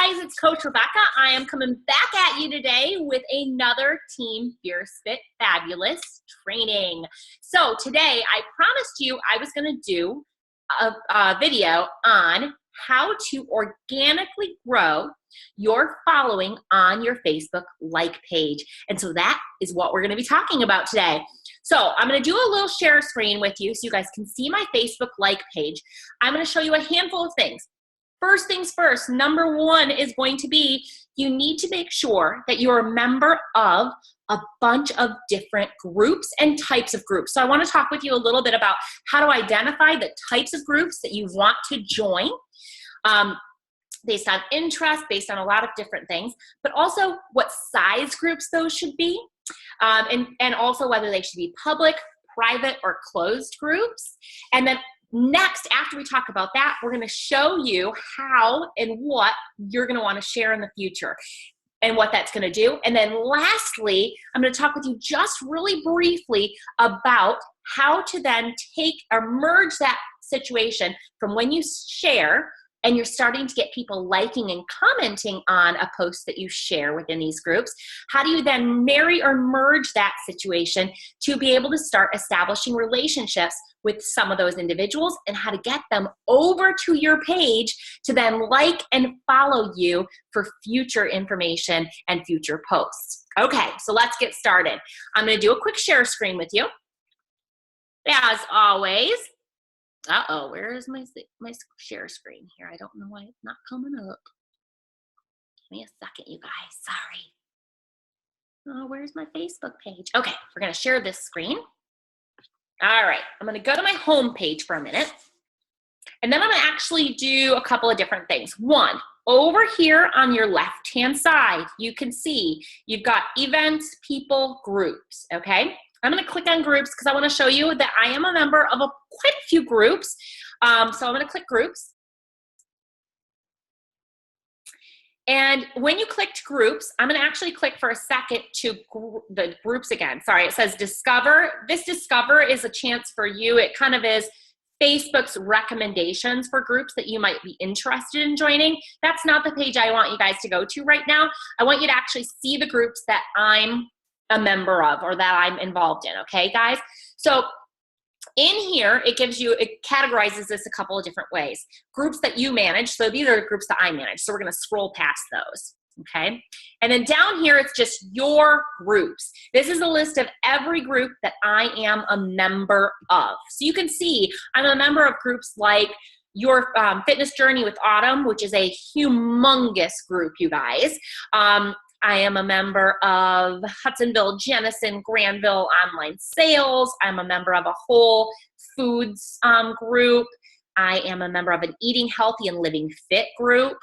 guys, it's Coach Rebecca. I am coming back at you today with another Team Fierce Fit Fabulous training. So today I promised you I was going to do a video on how to organically grow your following on your Facebook like page. And so that is what we're going to be talking about today. So I'm going to do a little share screen with you so you guys can see my Facebook like page. I'm going to show you a handful of things. First things first, number one is going to be you need to make sure that you're a member of a bunch of different groups and types of groups. So I want to talk with you a little bit about how to identify the types of groups that you want to join based on interest, based on a lot of different things, but also what size groups those should be, and also whether they should be public, private, or closed groups. And then next, after we talk about that, we're going to show you how and what you're going to want to share in the future and what that's going to do. And then lastly, I'm going to talk with you just really briefly about how to then take or merge that situation from when you share and you're starting to get people liking and commenting on a post that you share within these groups. How do you then marry or merge that situation to be able to start establishing relationships with some of those individuals, and how to get them over to your page to then like and follow you for future information and future posts. Okay, so let's get started. I'm going to do a quick share screen with you. As always, where is my share screen here? I don't know why it's not coming up. Give me a second, you guys. Sorry. Oh, where's my Facebook page? Okay, we're going to share this screen. All right, I'm going to go to my home page for a minute, and then I'm going to actually do a couple of different things. One, over here on your left-hand side, you can see you've got events, people, groups, okay? I'm going to click on groups because I want to show you that I am a member of quite a few groups. So I'm going to click groups. And when you clicked groups, I'm going to actually click for a second to the groups again. Sorry, it says discover. This discover is a chance for you. It kind of is Facebook's recommendations for groups that you might be interested in joining. That's not the page I want you guys to go to right now. I want you to actually see the groups that I'm a member of or that I'm involved in, okay, guys? So in here, it categorizes this a couple of different ways. Groups that you manage, so these are the groups that I manage, so we're gonna scroll past those, okay? And then down here, it's just your groups. This is a list of every group that I am a member of. So you can see I'm a member of groups like Your Fitness Journey with Autumn, which is a humongous group, you guys. I am a member of Hudsonville, Jenison, Granville Online Sales. I'm a member of a Whole Foods group. I am a member of an Eating Healthy and Living Fit group.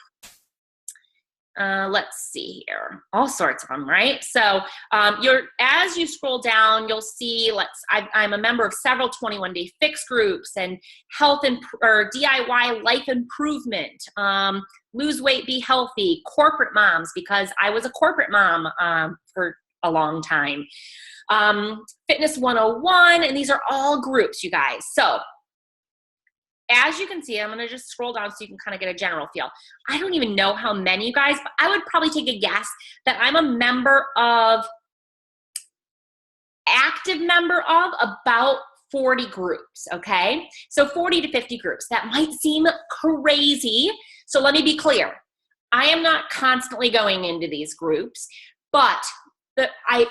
Let's see here, all sorts of them, right? So as you scroll down, you'll see, I'm a member of several 21-day fix groups and health or DIY life improvement, lose weight, be healthy, corporate moms, because I was a corporate mom for a long time, Fitness 101, and these are all groups, you guys. So as you can see, I'm going to just scroll down so you can kind of get a general feel. I don't even know how many, you guys, but I would probably take a guess that I'm a member of, active member of about 40 groups, okay? So 40 to 50 groups. That might seem crazy. So let me be clear. I am not constantly going into these groups, but I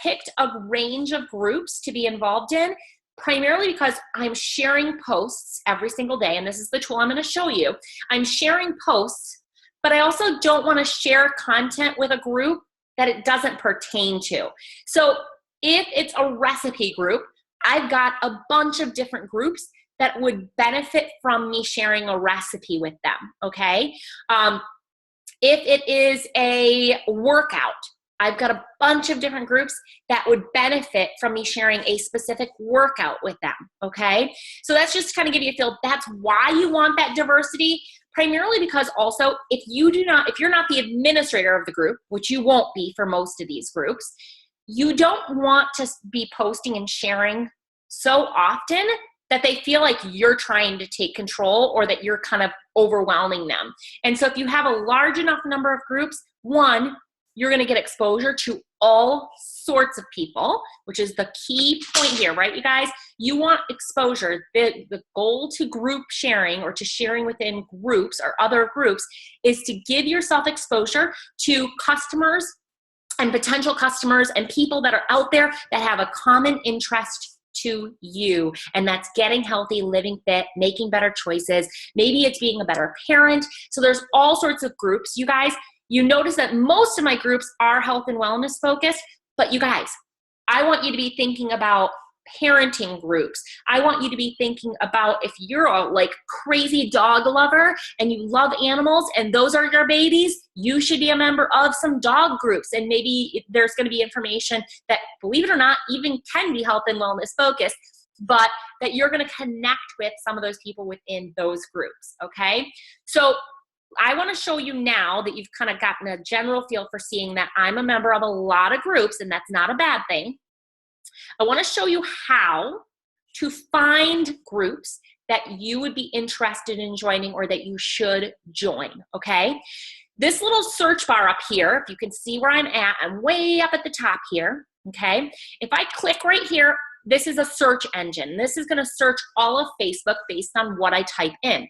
picked a range of groups to be involved in, primarily because I'm sharing posts every single day, and this is the tool I'm going to show you. I'm sharing posts, but I also don't want to share content with a group that it doesn't pertain to. So if it's a recipe group, I've got a bunch of different groups that would benefit from me sharing a recipe with them, okay? If it is a workout, I've got a bunch of different groups that would benefit from me sharing a specific workout with them, okay? So that's just to kind of give you a feel. That's why you want that diversity, primarily because also if you're not the administrator of the group, which you won't be for most of these groups, you don't want to be posting and sharing so often that they feel like you're trying to take control or that you're kind of overwhelming them. And so if you have a large enough number of groups, one, you're going to get exposure to all sorts of people, which is the key point here, right, you guys? You want exposure. The goal to group sharing or to sharing within groups or other groups is to give yourself exposure to customers and potential customers and people that are out there that have a common interest to you, and that's getting healthy, living fit, making better choices. Maybe it's being a better parent. So there's all sorts of groups. You guys, you notice that most of my groups are health and wellness focused, but you guys, I want you to be thinking about parenting groups. I want you to be thinking about if you're a like crazy dog lover and you love animals and those are your babies, you should be a member of some dog groups. And maybe there's going to be information that, believe it or not, even can be health and wellness focused, but that you're going to connect with some of those people within those groups. Okay. So I want to show you now that you've kind of gotten a general feel for seeing that I'm a member of a lot of groups, and that's not a bad thing. I want to show you how to find groups that you would be interested in joining or that you should join, okay? This little search bar up here, if you can see where I'm way up at the top here, okay? If I click right here, this is a search engine. This is going to search all of Facebook based on what I type in.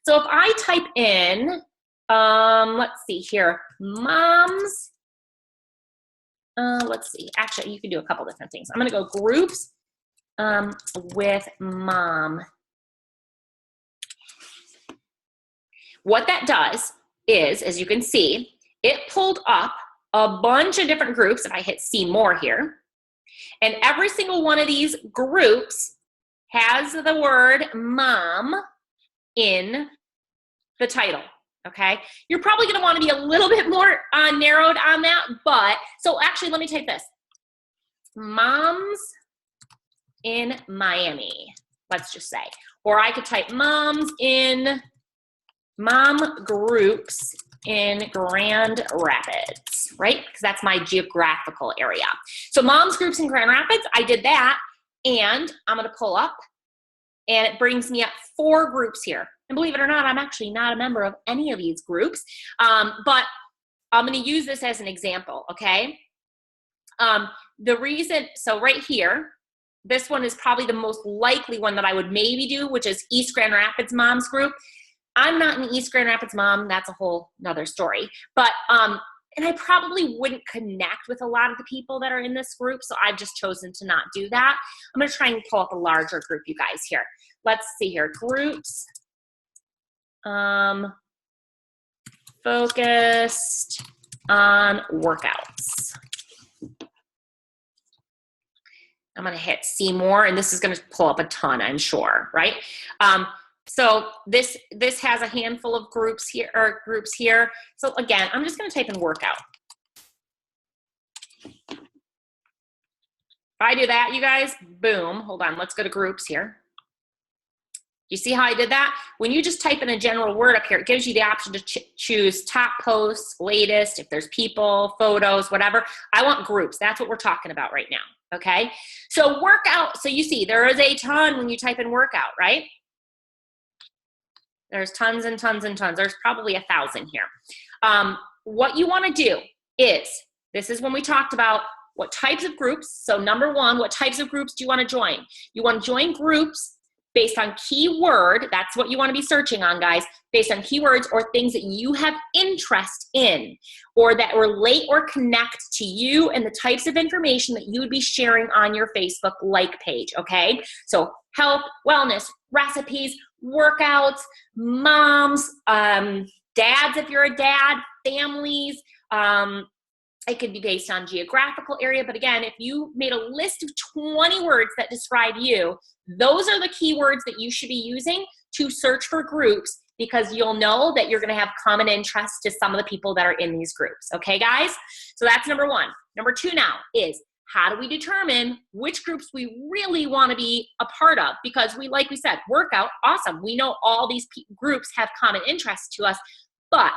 So if I type in, let's see here, moms, let's see, actually you can do a couple different things. I'm going to go groups with mom. What that does is, as you can see, it pulled up a bunch of different groups. If I hit see more here, and every single one of these groups has the word mom in the title. Okay, you're probably going to want to be a little bit more narrowed on that, but so actually let me type this. Moms in Miami, let's just say. Or I could type mom groups in Grand Rapids, right? Because that's my geographical area. So moms groups in Grand Rapids, I did that, and I'm going to pull up, and it brings me up 4 groups here. And believe it or not, I'm actually not a member of any of these groups, but I'm going to use this as an example, okay? The reason, so right here, this one is probably the most likely one that I would maybe do, which is East Grand Rapids Moms Group. I'm not an East Grand Rapids mom. That's a whole nother story. But, and I probably wouldn't connect with a lot of the people that are in this group, so I've just chosen to not do that. I'm going to try and pull up a larger group, you guys, here. Let's see here. Groups. Focused on workouts. I'm going to hit see more, and this is going to pull up a ton, I'm sure, right? So this has a handful of groups here, So again, I'm just going to type in workout. If I do that, you guys, boom, hold on, let's go to groups here. You see how I did that? When you just type in a general word up here, it gives you the option to choose top posts, latest, if there's people, photos, whatever. I want groups. That's what we're talking about right now, okay? So workout, so you see there is a ton when you type in workout, right? There's tons and tons and tons. There's probably 1,000 here. What you want to do is, this is when we talked about what types of groups. So number 1, what types of groups do you want to join? You want to join groups based on keyword. That's what you want to be searching on, guys, based on keywords or things that you have interest in or that relate or connect to you and the types of information that you would be sharing on your Facebook like page, okay? So health, wellness, recipes, workouts, moms, dads if you're a dad, families. It could be based on geographical area, but again, if you made a list of 20 words that describe you, those are the keywords that you should be using to search for groups, because you'll know that you're going to have common interests to some of the people that are in these groups. Okay, guys? So that's number 1. Number 2 now is, how do we determine which groups we really want to be a part of? Because we, like we said, workout, awesome. We know all these groups have common interests to us, but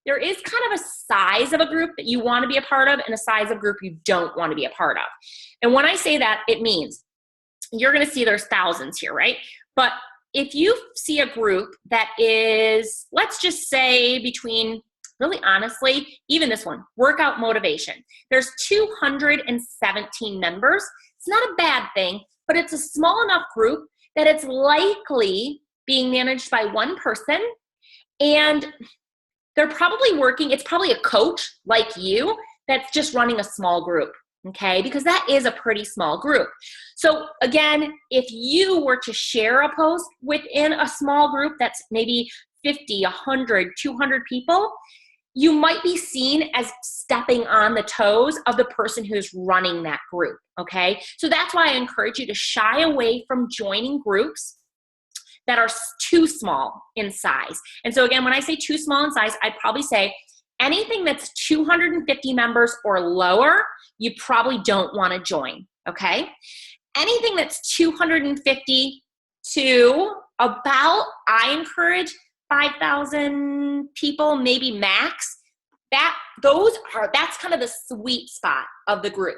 there is kind of a size of a group that you want to be a part of and a size of group you don't want to be a part of. And when I say that, it means you're going to see there's thousands here, right? But if you see a group that is, let's just say between, really honestly, even this one, workout motivation, there's 217 members. It's not a bad thing, but it's a small enough group that it's likely being managed by one person, and they're probably working, it's probably a coach like you that's just running a small group, okay? Because that is a pretty small group. So again, if you were to share a post within a small group that's maybe 50, 100, 200 people, you might be seen as stepping on the toes of the person who's running that group, okay? So that's why I encourage you to shy away from joining groups that are too small in size. And so again, when I say too small in size, I'd probably say anything that's 250 members or lower, you probably don't want to join, okay? Anything that's 250 to about, I encourage 5,000 people, maybe max. That's kind of the sweet spot of the group.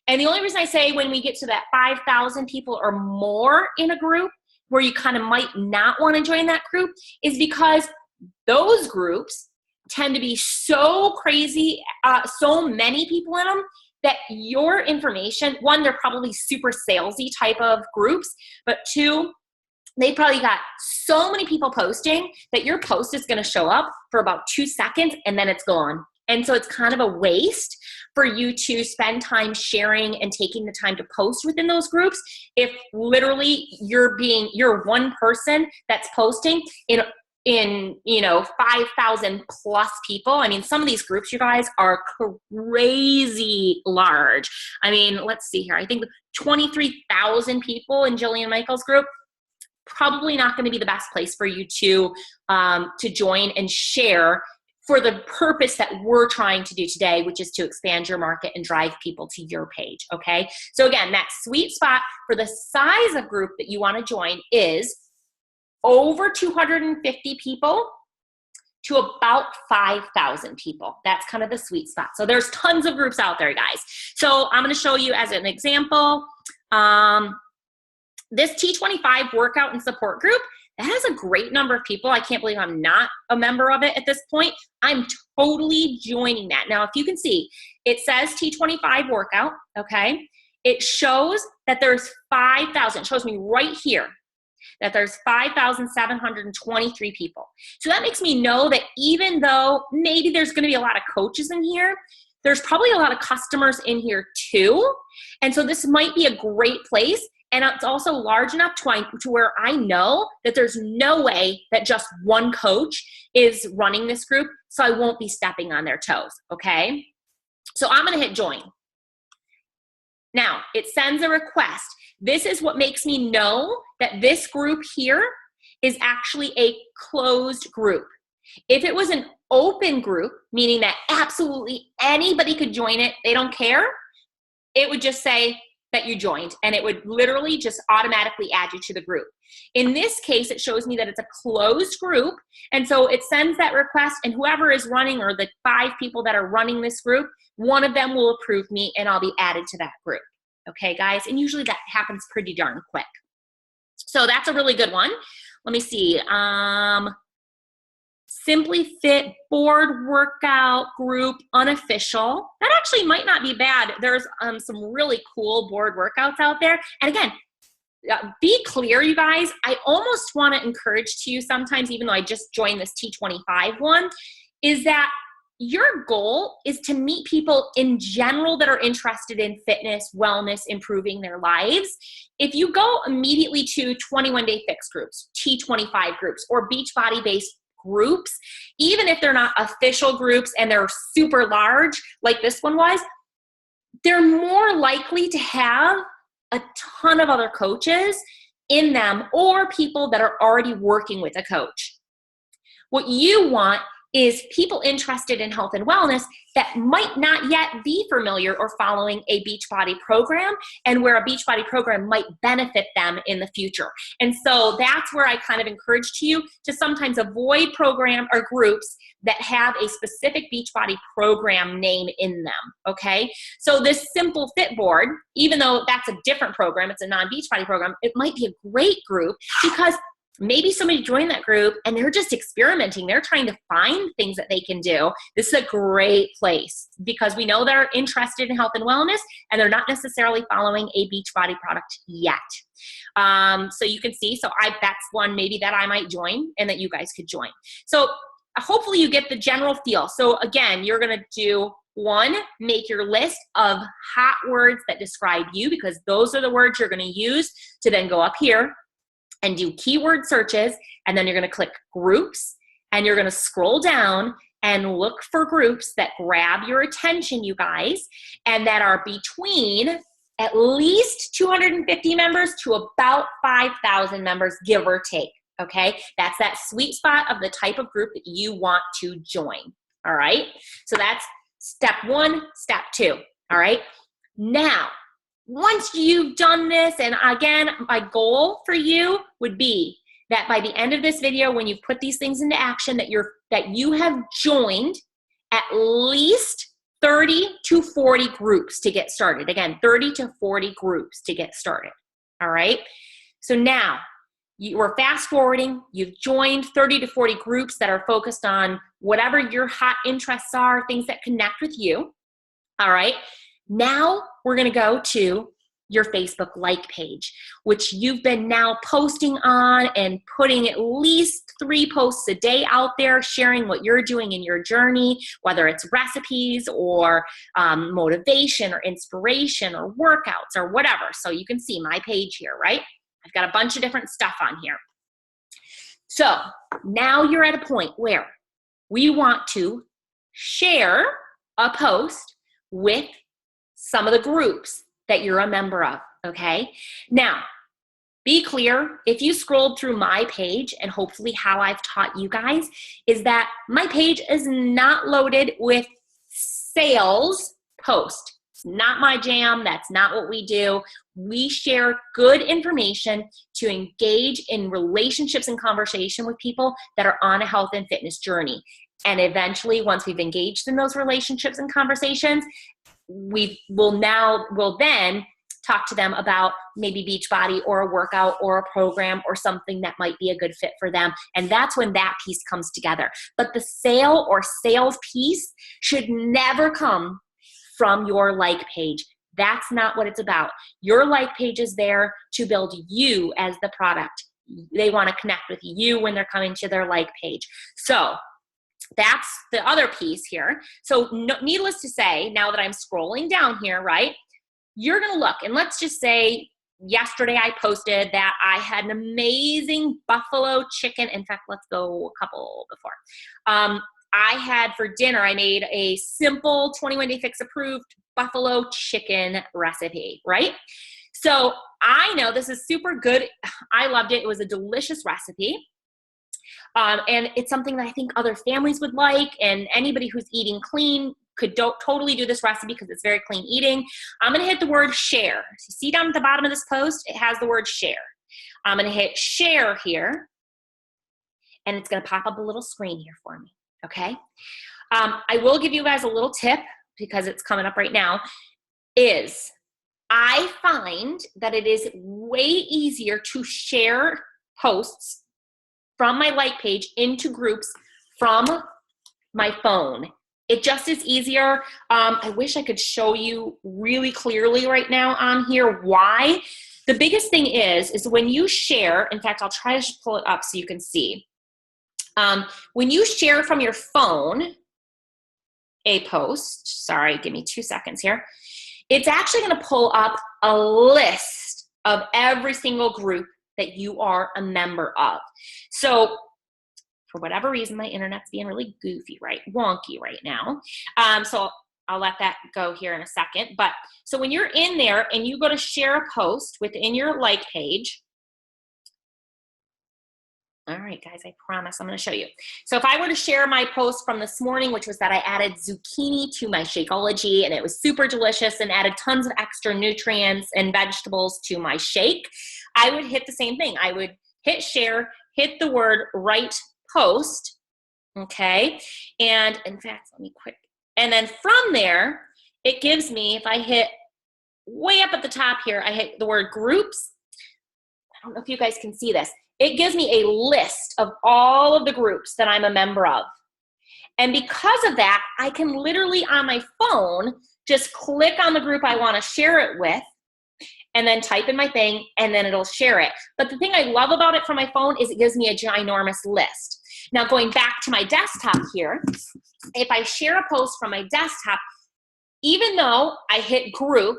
And the only reason I say when we get to that 5,000 people or more in a group where you kind of might not want to join that group is because those groups tend to be so crazy, so many people in them, that your information, one, they're probably super salesy type of groups, but two, they probably got so many people posting that your post is going to show up for about 2 seconds and then it's gone. And so it's kind of a waste for you to spend time sharing and taking the time to post within those groups if literally you're one person that's posting in 5,000 plus people. I mean, some of these groups, you guys, are crazy large. I mean, let's see here. I think 23,000 people in Jillian Michaels' group, probably not going to be the best place for you to join and share for the purpose that we're trying to do today, which is to expand your market and drive people to your page, okay? So again, that sweet spot for the size of group that you want to join is over 250 people to about 5,000 people. That's kind of the sweet spot. So there's tons of groups out there, guys. So I'm going to show you as an example, this T25 workout and support group, that has a great number of people. I can't believe I'm not a member of it at this point. I'm totally joining that. Now, if you can see, it says T25 workout, okay? It shows that there's 5,000. It shows me right here that there's 5,723 people. So that makes me know that even though maybe there's going to be a lot of coaches in here, there's probably a lot of customers in here too. And so this might be a great place. And it's also large enough to where I know that there's no way that just one coach is running this group, so I won't be stepping on their toes, okay? So I'm going to hit join. Now, it sends a request. This is what makes me know that this group here is actually a closed group. If it was an open group, meaning that absolutely anybody could join it, they don't care, it would just say that you joined, and it would literally just automatically add you to the group. In this case, it shows me that it's a closed group, and so it sends that request, and whoever is running, or the 5 people that are running this group, one of them will approve me, and I'll be added to that group. Okay, guys? And usually that happens pretty darn quick. So that's a really good one. Let me see. Simply Fit board workout group unofficial. That actually might not be bad. There's some really cool board workouts out there. And again, be clear, you guys. I almost want to encourage to you sometimes, even though I just joined this T25 one, is that your goal is to meet people in general that are interested in fitness, wellness, improving their lives. If you go immediately to 21-day fix groups, T25 groups, or Beachbody-based groups, even if they're not official groups and they're super large like this one was, they're more likely to have a ton of other coaches in them or people that are already working with a coach. What you want is people interested in health and wellness that might not yet be familiar or following a Beachbody program, and where a Beachbody program might benefit them in the future. And so that's where I kind of encourage you to sometimes avoid program or groups that have a specific Beachbody program name in them, okay? So this Simple Fit Board, even though that's a different program, it's a non-Beachbody program, it might be a great group because maybe somebody joined that group and they're just experimenting. They're trying to find things that they can do. This is a great place because we know they're interested in health and wellness and they're not necessarily following a Beachbody product yet. So you can see, that's one maybe that I might join and that you guys could join. So hopefully you get the general feel. So again, you're going to do one, make your list of hot words that describe you, because those are the words you're going to use to then go up here and do keyword searches, and then you're going to click groups, and you're going to scroll down and look for groups that grab your attention, you guys, and that are between at least 250 members to about 5,000 members, give or take, okay? That's that sweet spot of the type of group that you want to join, all right? So that's step one, step two, all right? Now, once you've done this, and again, my goal for you would be that by the end of this video, when you've put these things into action, that you have joined at least 30 to 40 groups to get started. Again, 30 to 40 groups to get started, all right? So now, we're fast forwarding, you've joined 30 to 40 groups that are focused on whatever your hot interests are, things that connect with you, all right? Now we're going to go to your Facebook like page, which you've been now posting on and putting at least 3 posts a day out there, sharing what you're doing in your journey, whether it's recipes or motivation or inspiration or workouts or whatever. So you can see my page here, right? I've got a bunch of different stuff on here. So now you're at a point where we want to share a post with some of the groups that you're a member of, okay? Now, be clear, if you scrolled through my page, and hopefully how I've taught you guys, is that my page is not loaded with sales posts. It's not my jam, that's not what we do. We share good information to engage in relationships and conversation with people that are on a health and fitness journey. And eventually, once we've engaged in those relationships and conversations, we'll then talk to them about maybe Beachbody or a workout or a program or something that might be a good fit for them. And that's when that piece comes together. But the sale or sales piece should never come from your like page. That's not what it's about. Your like page is there to build you as the product. They want to connect with you when they're coming to their like page. So that's the other piece here. So needless to say, now that I'm scrolling down here, right, you're going to look, and let's just say yesterday I posted that I had an amazing buffalo chicken. In fact, let's go a couple before. I had for dinner, I made a simple 21-day fix approved buffalo chicken recipe, right? So I know this is super good. I loved it. It was a delicious recipe. And it's something that I think other families would like, and anybody who's eating clean could totally do this recipe because it's very clean eating. I'm going to hit the word share. So you see down at the bottom of this post, it has the word share. I'm going to hit share here, and it's going to pop up a little screen here for me, okay? I will give you guys a little tip because it's coming up right now, is I find that it is way easier to share posts from my like page into groups from my phone. It just is easier. I wish I could show you really clearly right now on here why. The biggest thing is when you share, in fact, I'll try to pull it up so you can see. When you share from your phone a post, sorry, give me 2 seconds here, it's actually going to pull up a list of every single group that you are a member of. So for whatever reason, my internet's being really goofy, right? Wonky right now. So I'll let that go here in a second. But so when you're in there and you go to share a post within your like page, All right, guys, I promise I'm going to show you. So if I were to share my post from this morning, which was that I added zucchini to my Shakeology, and it was super delicious and added tons of extra nutrients and vegetables to my shake, I would hit the same thing. I would hit share, hit the word write post, okay? And in fact, let me quick. And then from there, it gives me, if I hit way up at the top here, I hit the word groups. I don't know if you guys can see this. It gives me a list of all of the groups that I'm a member of. And because of that, I can literally on my phone just click on the group I want to share it with and then type in my thing and then it'll share it. But the thing I love about it from my phone is it gives me a ginormous list. Now going back to my desktop here, if I share a post from my desktop, even though I hit group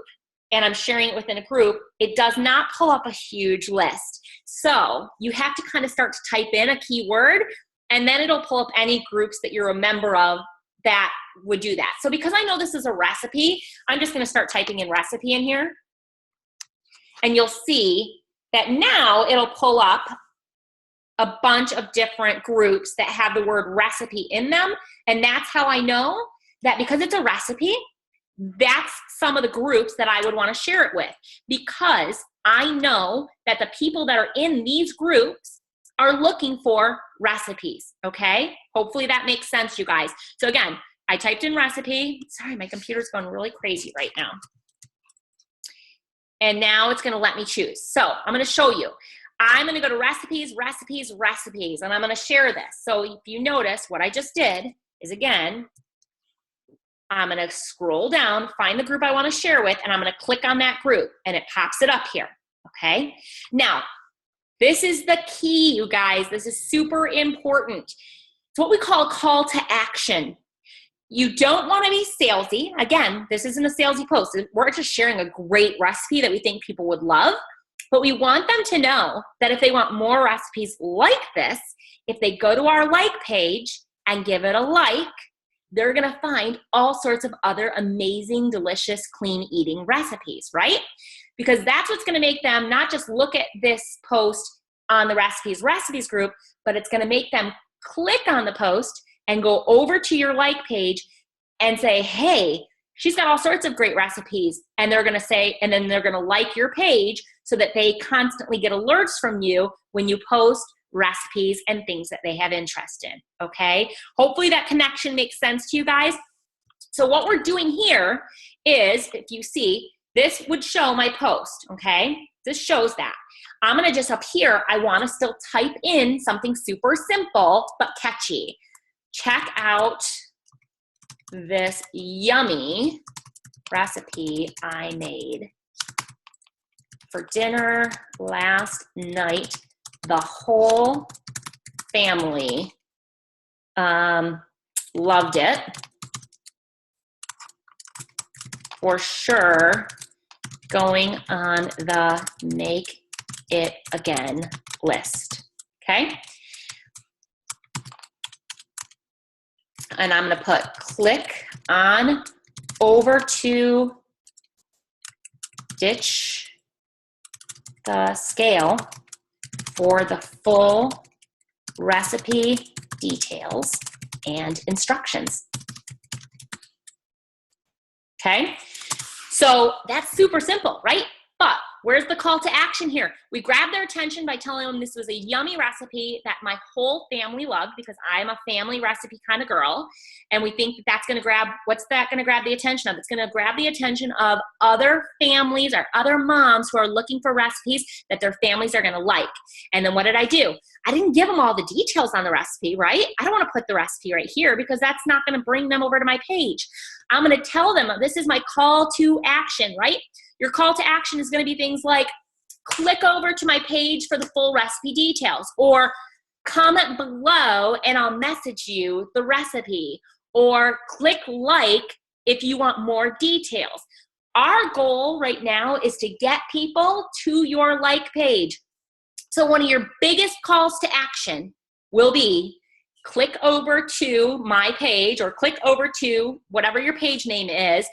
and I'm sharing it within a group, it does not pull up a huge list. So you have to kind of start to type in a keyword and then it'll pull up any groups that you're a member of that would do that. So because I know this is a recipe, I'm just gonna start typing in recipe in here. And you'll see that now it'll pull up a bunch of different groups that have the word recipe in them. And that's how I know that because it's a recipe, that's some of the groups that I would want to share it with, because I know that the people that are in these groups are looking for recipes, okay? Hopefully that makes sense, you guys. So again, I typed in recipe. Sorry, my computer's going really crazy right now. And now it's going to let me choose. So I'm going to show you. I'm going to go to recipes, recipes, recipes, and I'm going to share this. So if you notice, what I just did is, again, I'm going to scroll down, find the group I want to share with, and I'm going to click on that group, and it pops it up here, okay? Now, this is the key, you guys. This is super important. It's what we call a call to action. You don't want to be salesy. Again, this isn't a salesy post. We're just sharing a great recipe that we think people would love, but we want them to know that if they want more recipes like this, if they go to our like page and give it a like, they're gonna find all sorts of other amazing, delicious, clean eating recipes, right? Because that's what's gonna make them not just look at this post on the recipes group, but it's gonna make them click on the post and go over to your like page and say, hey, she's got all sorts of great recipes. And they're gonna say, and then they're gonna like your page so that they constantly get alerts from you when you post recipes and things that they have interest in, okay? Hopefully that connection makes sense to you guys. So what we're doing here is, if you see, this would show my post, okay? This shows that. I'm gonna just up here, I wanna still type in something super simple but catchy. Check out this yummy recipe I made for dinner last night. The whole family loved it. For sure, going on the make it again list, okay? And I'm gonna put click on over to ditch the scale for the full recipe details and instructions. Okay, so that's super simple, right? But where's the call to action here? We grab their attention by telling them this was a yummy recipe that my whole family loved, because I'm a family recipe kind of girl. And we think that that's gonna grab, what's that gonna grab the attention of? It's gonna grab the attention of other families or other moms who are looking for recipes that their families are gonna like. And then what did I do? I didn't give them all the details on the recipe, right? I don't wanna put the recipe right here because that's not gonna bring them over to my page. I'm gonna tell them, this is my call to action, right? Your call to action is gonna be things like, click over to my page for the full recipe details, or comment below and I'll message you the recipe, or click like if you want more details. Our goal right now is to get people to your like page. So one of your biggest calls to action will be click over to my page, or click over to whatever your page name is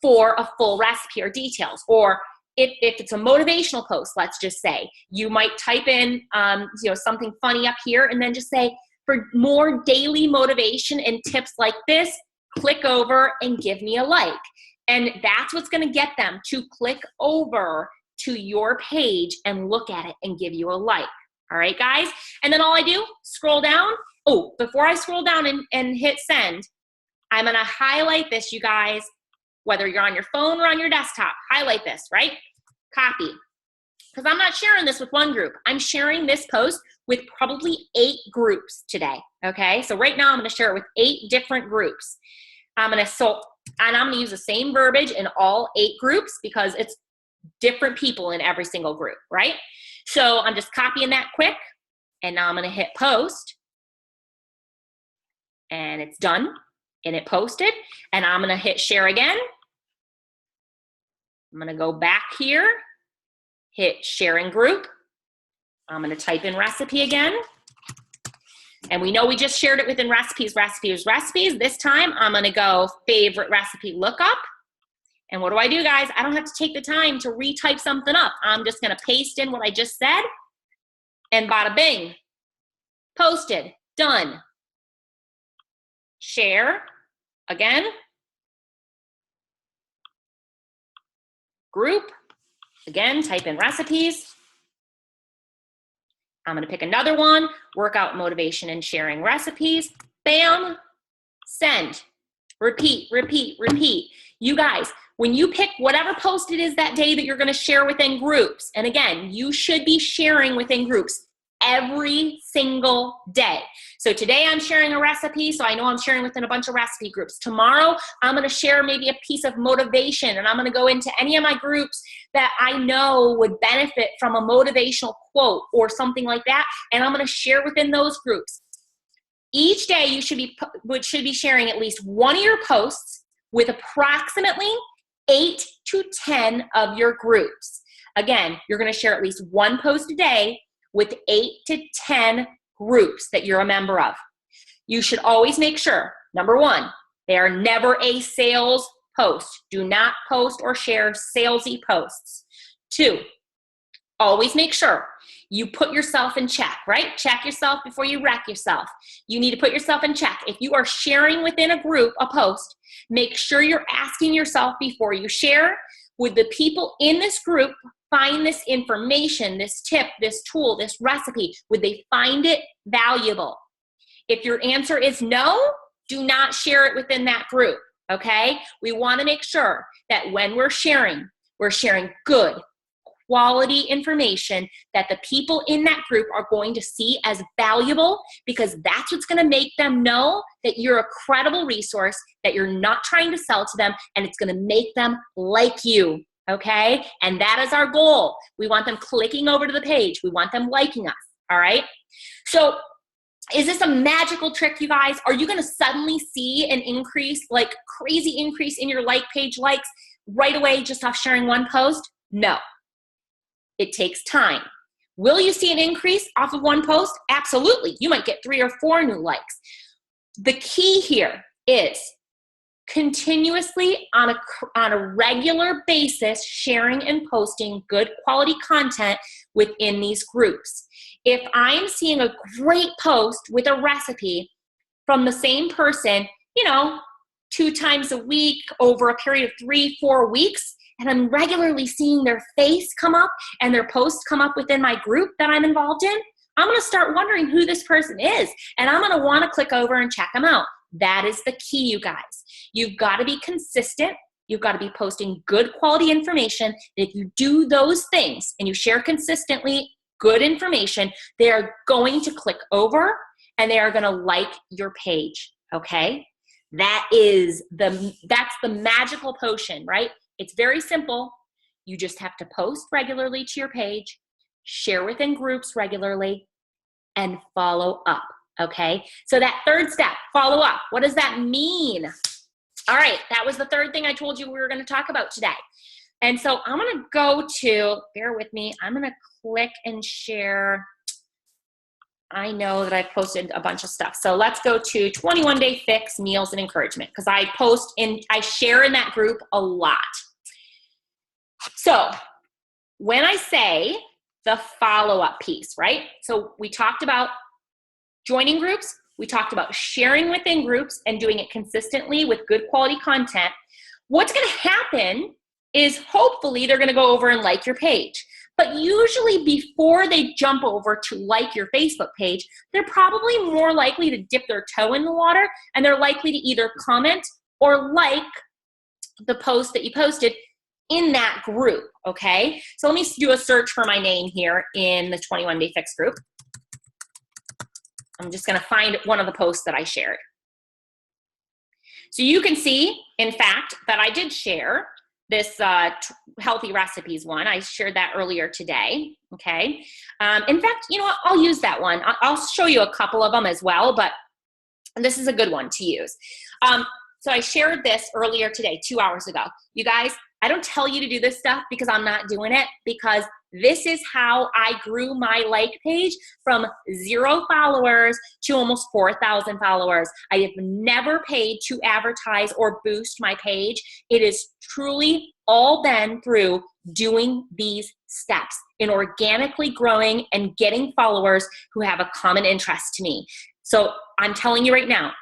for a full recipe or details, or if it's a motivational post, let's just say, you might type in, something funny up here and then just say, for more daily motivation and tips like this, click over and give me a like. And that's what's going to get them to click over to your page and look at it and give you a like. All right, guys? And then all I do, scroll down. Oh, before I scroll down and hit send, I'm going to highlight this, you guys, whether you're on your phone or on your desktop. Highlight this, right? Copy. Because I'm not sharing this with one group. I'm sharing this post with probably 8 groups today, okay? So right now I'm going to share it with 8 different groups. I'm going to use the same verbiage in all 8 groups because it's different people in every single group, right? So I'm just copying that quick, and now I'm going to hit post, and it's done, and it posted, and I'm going to hit share again. I'm going to go back here, hit sharing group. I'm going to type in recipe again. And we know we just shared it within recipes. This time I'm going to go favorite recipe lookup. And what do I do, guys? I don't have to take the time to retype something up. I'm just going to paste in what I just said. And bada bing. Posted. Done. Share. Again. Group. Again, type in recipes. I'm going to pick another one, workout motivation and sharing recipes. Bam, send, repeat, repeat, repeat. You guys, when you pick whatever post it is that day that you're going to share within groups, and again, you should be sharing within groups every single day. So today I'm sharing a recipe, so I know I'm sharing within a bunch of recipe groups. Tomorrow, I'm going to share maybe a piece of motivation, and I'm going to go into any of my groups that I know would benefit from a motivational quote or something like that, and I'm going to share within those groups. Each day, you should be sharing at least one of your posts with approximately 8 to 10 of your groups. Again, you're going to share at least one post a day with 8 to 10 groups that you're a member of. You should always make sure, number 1, they are never a sales post. Do not post or share salesy posts. 2, always make sure you put yourself in check, right? Check yourself before you wreck yourself. You need to put yourself in check. If you are sharing within a group a post, make sure you're asking yourself before you share, would the people in this group find this information, this tip, this tool, this recipe, would they find it valuable? If your answer is no, do not share it within that group, okay? We want to make sure that when we're sharing good, quality information that the people in that group are going to see as valuable, because that's what's going to make them know that you're a credible resource, that you're not trying to sell to them, and it's going to make them like you. Okay? And that is our goal. We want them clicking over to the page. We want them liking us. All right? So is this a magical trick, you guys? Are you going to suddenly see an increase, like crazy increase in your like page likes right away just off sharing one post? No. It takes time. Will you see an increase off of one post? Absolutely. You might get 3 or 4 new likes. The key here is continuously on a regular basis sharing and posting good quality content within these groups. If I'm seeing a great post with a recipe from the same person, 2 times a week over a period of 3-4 weeks, and I'm regularly seeing their face come up and their posts come up within my group that I'm involved in, I'm going to start wondering who this person is, and I'm going to want to click over and check them out. That is the key, you guys. You've got to be consistent. You've got to be posting good quality information. And if you do those things and you share consistently good information, they are going to click over and they are going to like your page, okay? That's the magical potion, right? It's very simple. You just have to post regularly to your page, share within groups regularly, and follow up. Okay, so that third step, follow up. What does that mean? All right, that was the third thing I told you we were going to talk about today. And so I'm going to go to, bear with me, I'm going to click and share. I know that I've posted a bunch of stuff. So let's go to 21-day fix, meals, and encouragement, because I share in that group a lot. So when I say the follow-up piece, right? So we talked about joining groups. We talked about sharing within groups and doing it consistently with good quality content. What's going to happen is hopefully they're going to go over and like your page. But usually before they jump over to like your Facebook page, they're probably more likely to dip their toe in the water, and they're likely to either comment or like the post that you posted in that group, okay? So let me do a search for my name here in the 21 Day Fix group. I'm just gonna find one of the posts that I shared. So you can see, in fact, that I did share this healthy recipes one. I shared that earlier today, okay? In fact, you know what? I'll use that one. I'll show you a couple of them as well, but this is a good one to use. So I shared this earlier today, 2 hours ago. You guys, I don't tell you to do this stuff because I'm not doing it, because this is how I grew my like page from 0 followers to almost 4,000 followers. I have never paid to advertise or boost my page. It is truly all been through doing these steps in organically growing and getting followers who have a common interest to me. So I'm telling you right now,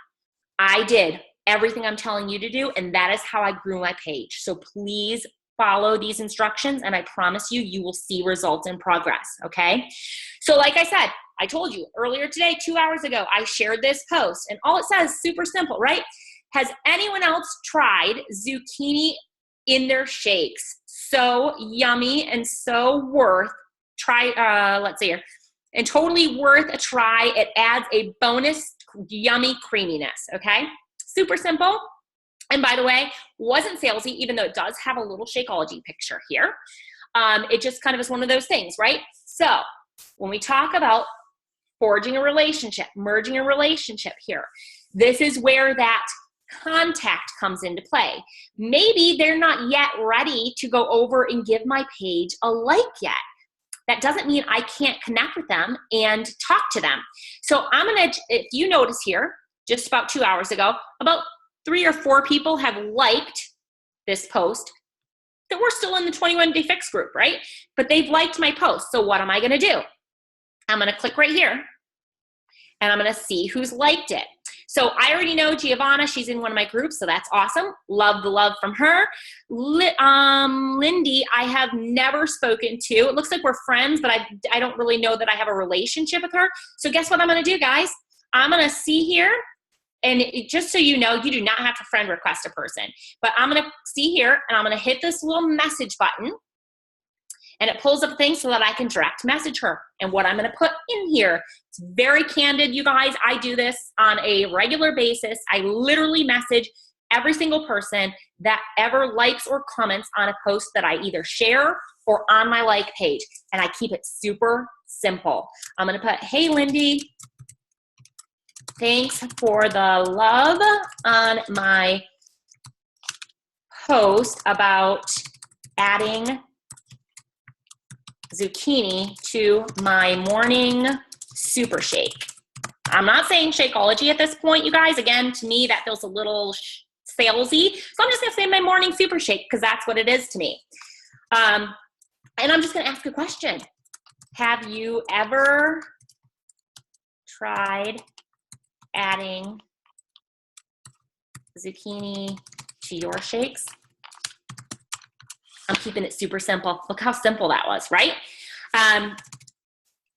I did everything I'm telling you to do, and that is how I grew my page. So please follow these instructions, and I promise you, you will see results and progress, okay? So like I said, I told you earlier today, 2 hours ago, I shared this post, and all it says, super simple, right? Has anyone else tried zucchini in their shakes? So yummy and so worth, let's see here, and totally worth a try. It adds a bonus yummy creaminess, okay? Super simple. And by the way, wasn't salesy, even though it does have a little Shakeology picture here. It just kind of is one of those things, right? So when we talk about forging a relationship, merging a relationship here, this is where that contact comes into play. Maybe they're not yet ready to go over and give my page a like yet. That doesn't mean I can't connect with them and talk to them. So I'm gonna, if you notice here, just about 2 hours ago, about 3 or 4 people have liked this post that we're still in the 21 Day Fix group, right? But they've liked my post. So what am I gonna do? I'm gonna click right here and I'm gonna see who's liked it. So I already know Giovanna, she's in one of my groups, so that's awesome. Love the love from her. Lindy, I have never spoken to. It looks like we're friends, but I don't really know that I have a relationship with her. So guess what I'm gonna do, guys? I'm gonna see here, and just so you know, you do not have to friend request a person, but I'm gonna see here, and I'm gonna hit this little message button, and it pulls up a thing so that I can direct message her. And what I'm gonna put in here, it's very candid, you guys. I do this on a regular basis. I literally message every single person that ever likes or comments on a post that I either share or on my like page, and I keep it super simple. I'm gonna put, hey Lindy, thanks for the love on my post about adding zucchini to my morning super shake. I'm not saying Shakeology at this point, you guys. Again, to me, that feels a little salesy. So I'm just gonna say my morning super shake because that's what it is to me. And I'm just gonna ask a question. Have you ever tried adding zucchini to your shakes? I'm keeping it super simple. Look how simple that was, right? And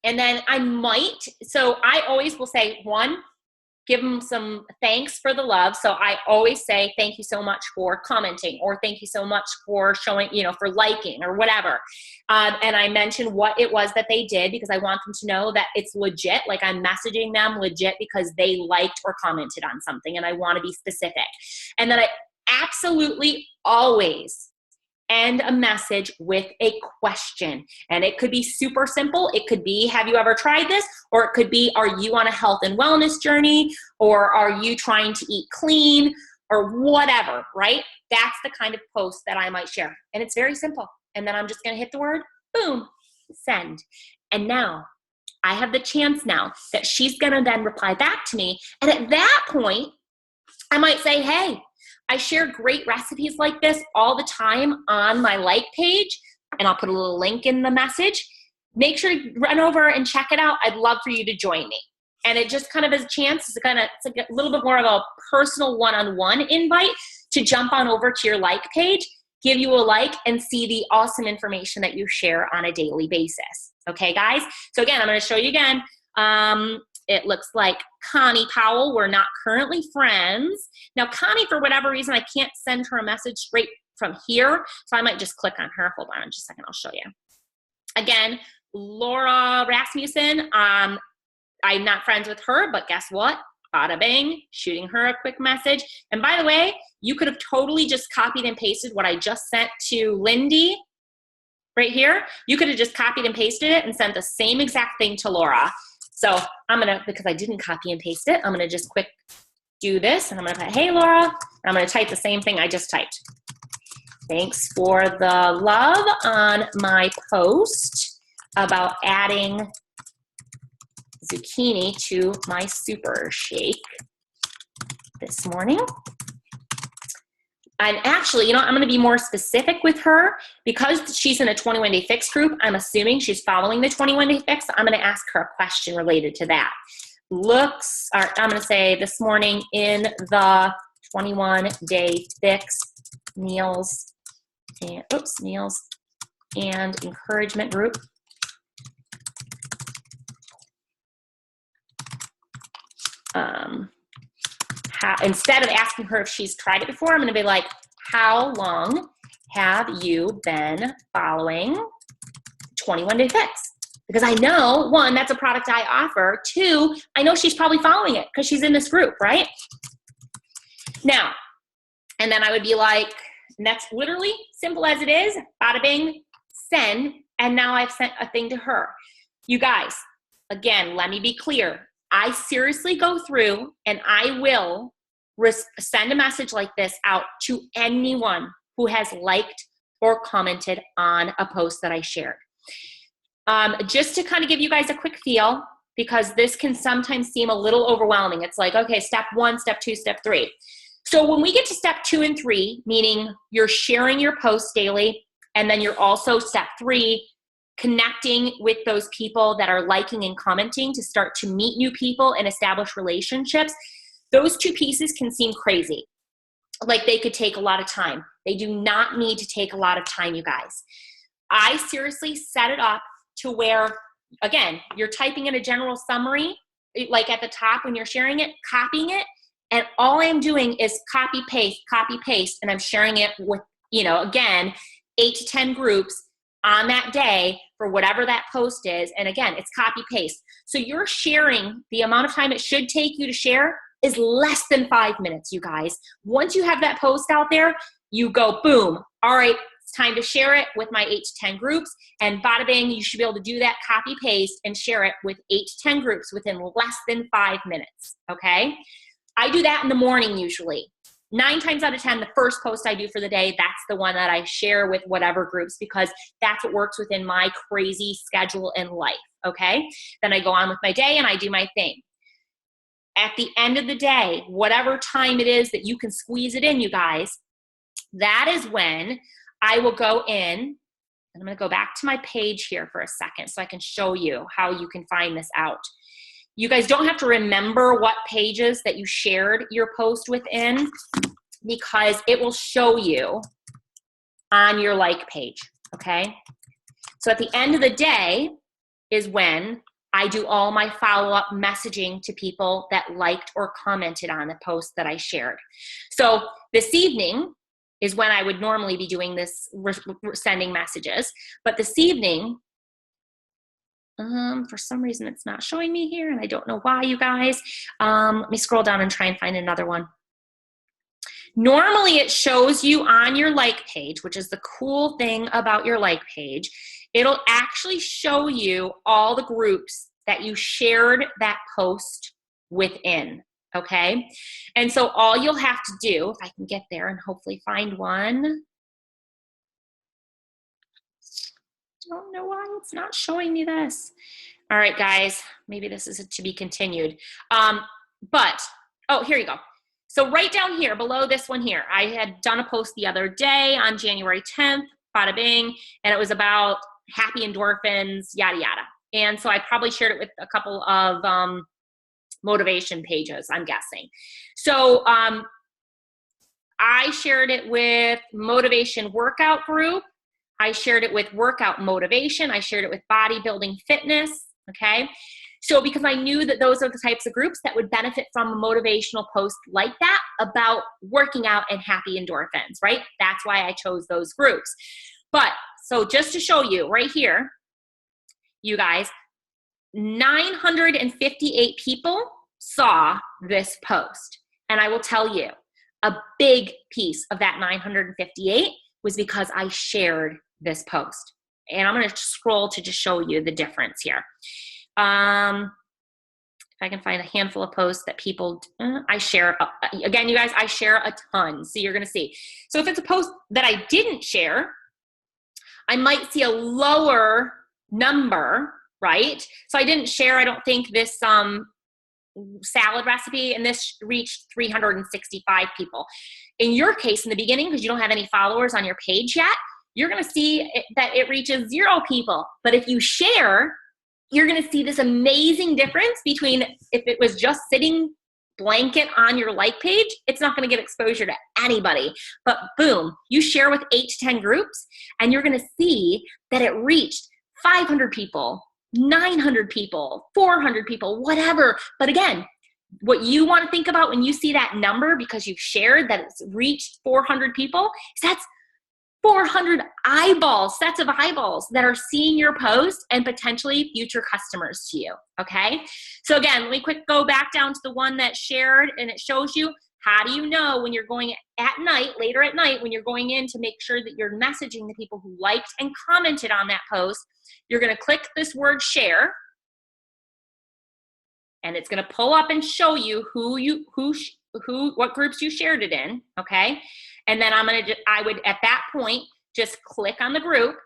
then I might, so I always will say, one, give them some thanks for the love. So I always say, thank you so much for commenting, or thank you so much for showing, for liking or whatever. And I mention what it was that they did because I want them to know that it's legit. Like I'm messaging them legit because they liked or commented on something, and I want to be specific. And then I absolutely always end a message with a question. And it could be super simple. It could be, have you ever tried this? Or it could be, are you on a health and wellness journey? Or are you trying to eat clean? Or whatever, right? That's the kind of post that I might share. And it's very simple. And then I'm just going to hit the word, boom, send. And now I have the chance now that she's going to then reply back to me. And at that point, I might say, hey, I share great recipes like this all the time on my like page. and I'll put a little link in the message. Make sure to run over and check it out. I'd love for you to join me. And it just kind of is a chance, it's like a little bit more of a personal one-on-one invite to jump on over to your like page, give you a like, and see the awesome information that you share on a daily basis. Okay, guys? So again, I'm going to show you again. It looks like Connie Powell. We're not currently friends. Now, Connie, for whatever reason, I can't send her a message straight from here, so I might just click on her. Hold on just a second. I'll show you. Again, Laura Rasmussen. I'm not friends with her, but guess what? Bada bang, shooting her a quick message. And by the way, you could have totally just copied and pasted what I just sent to Lindy right here. You could have just copied and pasted it and sent the same exact thing to Laura. So I'm gonna, because I didn't copy and paste it, I'm gonna just quick do this, and I'm gonna put, hey Laura, and I'm gonna type the same thing I just typed. Thanks for the love on my post about adding zucchini to my super shake this morning. And actually, you know, I'm going to be more specific with her because she's in a 21-day fix group. I'm assuming she's following the 21-day fix. I'm going to ask her a question related to that. I'm going to say this morning in the 21-day fix meals and encouragement group. Instead of asking her if she's tried it before, I'm going to be like, how long have you been following 21-day fix? Because I know, one, that's a product I offer. Two, I know she's probably following it because she's in this group, right? Now, and then I would be like, and that's literally simple as it is, bada bing, send, and now I've sent a thing to her. You guys, again, let me be clear. I seriously go through and I will send a message like this out to anyone who has liked or commented on a post that I shared. Just to kind of give you guys a quick feel, because this can sometimes seem a little overwhelming. It's like, okay, step 1, step 2, step 3. So when we get to step 2 and 3, meaning you're sharing your posts daily, and then you're also step 3, connecting with those people that are liking and commenting to start to meet new people and establish relationships, those two pieces can seem crazy. Like they could take a lot of time. They do not need to take a lot of time, you guys. I seriously set it up to where, again, you're typing in a general summary, like at the top when you're sharing it, copying it, and all I'm doing is copy, paste, and I'm sharing it with, again, 8 to 10 groups on that day for whatever that post is. And again, it's copy, paste. So you're sharing, the amount of time it should take you to share is less than 5 minutes, you guys. Once you have that post out there, you go, boom, all right, it's time to share it with my 8 to 10 groups. And bada bing, you should be able to do that, copy, paste, and share it with 8 to 10 groups within less than 5 minutes, okay? I do that in the morning usually. 9 times out of 10, the first post I do for the day, that's the one that I share with whatever groups, because that's what works within my crazy schedule in life, okay? Then I go on with my day and I do my thing. At the end of the day, whatever time it is that you can squeeze it in, you guys, that is when I will go in, and I'm going to go back to my page here for a second so I can show you how you can find this out. You guys don't have to remember what pages that you shared your post within, because it will show you on your like page, okay? So at the end of the day is when I do all my follow-up messaging to people that liked or commented on the post that I shared. So this evening is when I would normally be doing this, sending messages, but this evening, for some reason it's not showing me here, and I don't know why, you guys. Let me scroll down and try and find another one. Normally it shows you on your like page, which is the cool thing about your like page. It'll actually show you all the groups that you shared that post within, okay? And so all you'll have to do, if I can get there and hopefully find one. Don't know why it's not showing me this. All right, guys, maybe this is to be continued. Oh, here you go. So right down here, below this one here, I had done a post the other day on January 10th. bada bing, and it was about happy endorphins, yada, yada. And so I probably shared it with a couple of motivation pages, I'm guessing. So I shared it with motivation workout group. I shared it with workout motivation. I shared it with bodybuilding fitness, okay? So because I knew that those are the types of groups that would benefit from a motivational post like that about working out and happy endorphins, right? That's why I chose those groups. But so just to show you right here, you guys, 958 people saw this post. And I will tell you, a big piece of that 958 was because I shared this post. And I'm going to scroll to just show you the difference here. If I can find a handful of posts that people, I share, again, you guys, I share a ton. So you're going to see. So if it's a post that I didn't share, I might see a lower number, right? So I didn't share, I don't think, this salad recipe, and this reached 365 people. In your case, in the beginning, because you don't have any followers on your page yet, you're going to see that it reaches 0 people. But if you share, you're going to see this amazing difference between if it was just sitting blanket on your like page, it's not going to get exposure to anybody. But boom, you share with 8 to 10 groups, and you're going to see that it reached 500 people, 900 people, 400 people, whatever. But again, what you want to think about when you see that number, because you've shared that it's reached 400 people, is that's 400 eyeballs, sets of eyeballs that are seeing your post and potentially future customers to you, okay? So again, let me quick go back down to the one that shared, and it shows you how do you know when you're going at night, later at night, when you're going in to make sure that you're messaging the people who liked and commented on that post. You're going to click this word share, and it's going to pull up and show you what groups you shared it in, okay? And then I would at that point just click on the group.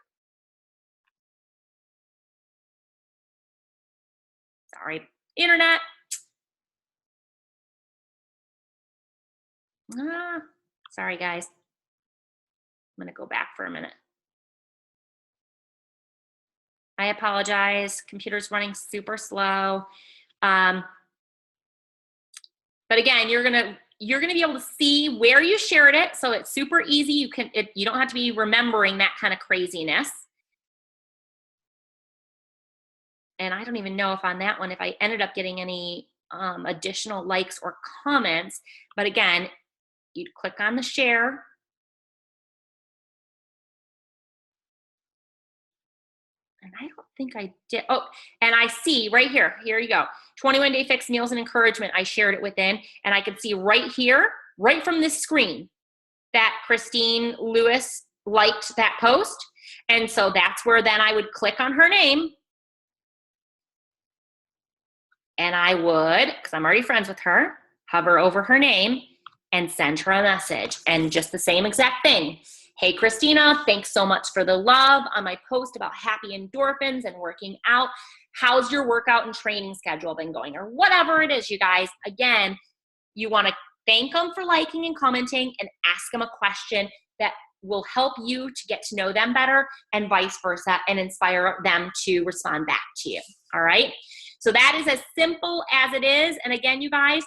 Sorry, internet. Sorry guys. I'm going to go back for a minute. I apologize. Computer's running super slow. But again, you're gonna be able to see where you shared it, so it's super easy. You don't have to be remembering that kind of craziness. And I don't even know if on that one, if I ended up getting any additional likes or comments. But again, you'd click on the share. And I don't think I did. Oh, and I see right here, here you go. 21-day fix meals and encouragement. I shared it within, and I can see right here, right from this screen, that Christine Lewis liked that post. And so that's where then I would click on her name, and I would, because I'm already friends with her, hover over her name and send her a message. And just the same exact thing. Hey, Christina, thanks so much for the love on my post about happy endorphins and working out. How's your workout and training schedule been going? Or whatever it is, you guys. Again, you want to thank them for liking and commenting and ask them a question that will help you to get to know them better and vice versa, and inspire them to respond back to you. All right? So that is as simple as it is. And again, you guys,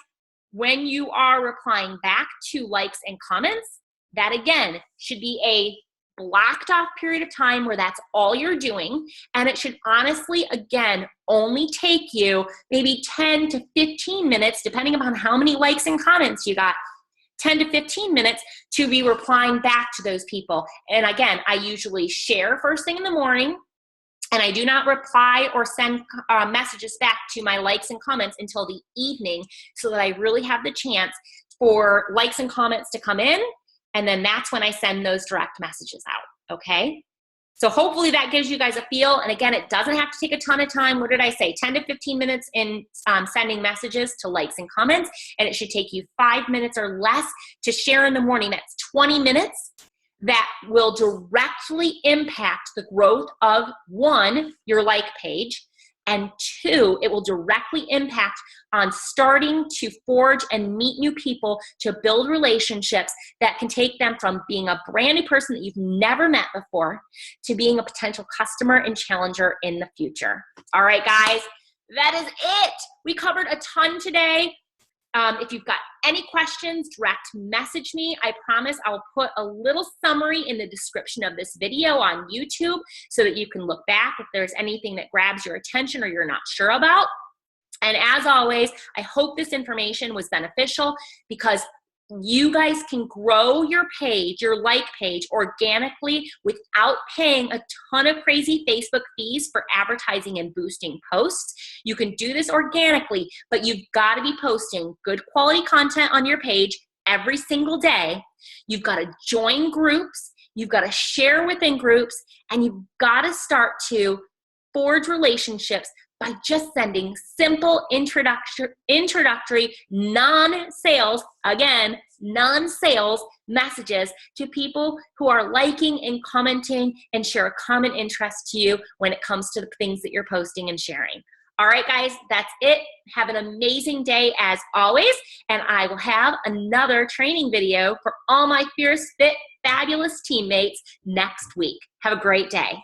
when you are replying back to likes and comments, that again should be a blocked off period of time where that's all you're doing. And it should honestly, again, only take you maybe 10 to 15 minutes, depending upon how many likes and comments you got, 10 to 15 minutes to be replying back to those people. And again, I usually share first thing in the morning, and I do not reply or send messages back to my likes and comments until the evening, so that I really have the chance for likes and comments to come in. And then that's when I send those direct messages out, okay? So hopefully that gives you guys a feel. And again, it doesn't have to take a ton of time. What did I say? 10 to 15 minutes in sending messages to likes and comments. And it should take you 5 minutes or less to share in the morning. That's 20 minutes that will directly impact the growth of, one, your like page, And two, it will directly impact on starting to forge and meet new people to build relationships that can take them from being a brand new person that you've never met before to being a potential customer and challenger in the future. All right, guys, that is it. We covered a ton today. If you've got any questions, direct message me. I promise I'll put a little summary in the description of this video on YouTube so that you can look back if there's anything that grabs your attention or you're not sure about. And as always, I hope this information was beneficial because you guys can grow your page, your like page, organically without paying a ton of crazy Facebook fees for advertising and boosting posts. You can do this organically, but you've got to be posting good quality content on your page every single day. You've got to join groups, you've got to share within groups, and you've got to start to forge relationships by just sending simple introductory non-sales, again, non-sales messages to people who are liking and commenting and share a common interest to you when it comes to the things that you're posting and sharing. All right, guys, that's it. Have an amazing day as always, and I will have another training video for all my Fierce Fit Fabulous teammates next week. Have a great day.